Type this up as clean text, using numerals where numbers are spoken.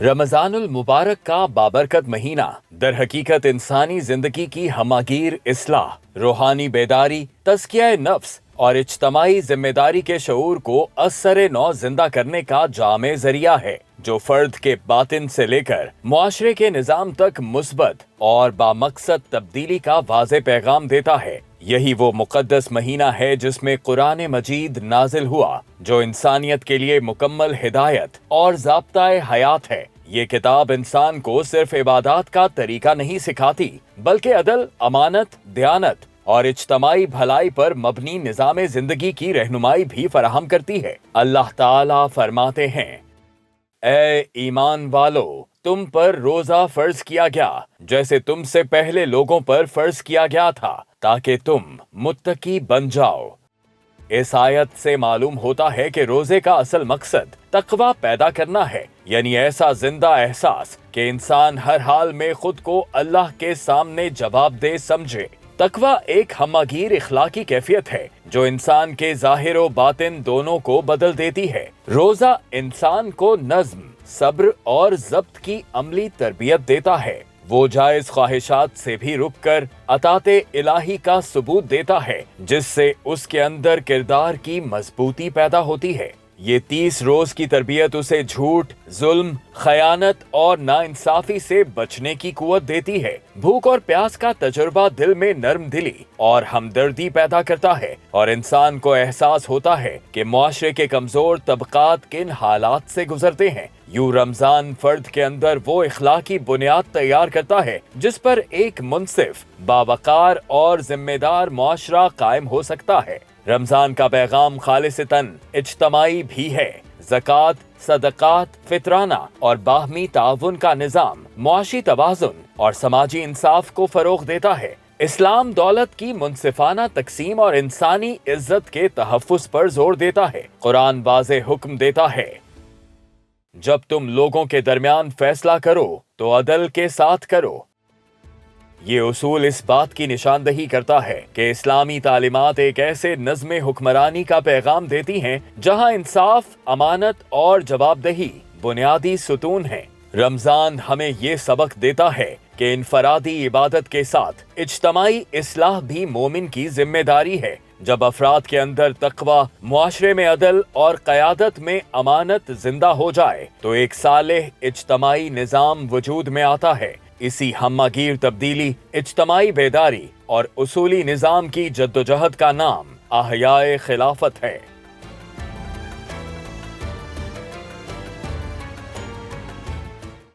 رمضان المبارک کا بابرکت مہینہ در حقیقت انسانی زندگی کی ہماگیر اصلاح، روحانی بیداری، تزکیہ نفس اور اجتماعی ذمہ داری کے شعور کو اثر نو زندہ کرنے کا جامع ذریعہ ہے، جو فرد کے باطن سے لے کر معاشرے کے نظام تک مثبت اور بامقصد تبدیلی کا واضح پیغام دیتا ہے۔ یہی وہ مقدس مہینہ ہے جس میں قرآن مجید نازل ہوا، جو انسانیت کے لیے مکمل ہدایت اور ضابطۂ حیات ہے۔ یہ کتاب انسان کو صرف عبادات کا طریقہ نہیں سکھاتی، بلکہ عدل، امانت، دیانت اور اجتماعی بھلائی پر مبنی نظام زندگی کی رہنمائی بھی فراہم کرتی ہے۔ اللہ تعالیٰ فرماتے ہیں، اے ایمان والو، تم پر روزہ فرض کیا گیا جیسے تم سے پہلے لوگوں پر فرض کیا گیا تھا، تاکہ تم متقی بن جاؤ۔ اس آیت سے معلوم ہوتا ہے کہ روزے کا اصل مقصد تقویٰ پیدا کرنا ہے، یعنی ایسا زندہ احساس کہ انسان ہر حال میں خود کو اللہ کے سامنے جواب دہ سمجھے۔ تقویٰ ایک ہماگیر اخلاقی کیفیت ہے جو انسان کے ظاہر و باطن دونوں کو بدل دیتی ہے۔ روزہ انسان کو نظم، صبر اور ضبط کی عملی تربیت دیتا ہے۔ وہ جائز خواہشات سے بھی رک کر اطاعت الہی کا ثبوت دیتا ہے، جس سے اس کے اندر کردار کی مضبوطی پیدا ہوتی ہے۔ یہ 30 روز کی تربیت اسے جھوٹ، ظلم، خیانت اور ناانصافی سے بچنے کی قوت دیتی ہے۔ بھوک اور پیاس کا تجربہ دل میں نرم دلی اور ہمدردی پیدا کرتا ہے، اور انسان کو احساس ہوتا ہے کہ معاشرے کے کمزور طبقات کن حالات سے گزرتے ہیں۔ یوں رمضان فرد کے اندر وہ اخلاقی بنیاد تیار کرتا ہے جس پر ایک منصف، باوقار اور ذمہ دار معاشرہ قائم ہو سکتا ہے۔ رمضان کا پیغام خالصتاً اجتماعی بھی ہے۔ زکوٰۃ، صدقات، فطرانہ اور باہمی تعاون کا نظام معاشی توازن اور سماجی انصاف کو فروغ دیتا ہے۔ اسلام دولت کی منصفانہ تقسیم اور انسانی عزت کے تحفظ پر زور دیتا ہے۔ قرآن واضح حکم دیتا ہے، جب تم لوگوں کے درمیان فیصلہ کرو تو عدل کے ساتھ کرو۔ یہ اصول اس بات کی نشاندہی کرتا ہے کہ اسلامی تعلیمات ایک ایسے نظم حکمرانی کا پیغام دیتی ہیں جہاں انصاف، امانت اور جواب دہی بنیادی ستون ہیں۔ رمضان ہمیں یہ سبق دیتا ہے کہ انفرادی عبادت کے ساتھ اجتماعی اصلاح بھی مومن کی ذمہ داری ہے۔ جب افراد کے اندر تقویٰ، معاشرے میں عدل اور قیادت میں امانت زندہ ہو جائے تو ایک صالح اجتماعی نظام وجود میں آتا ہے۔ اسی ہماگیر تبدیلی، اجتماعی بیداری اور اصولی نظام کی جدوجہد کا نام احیاء خلافت ہے۔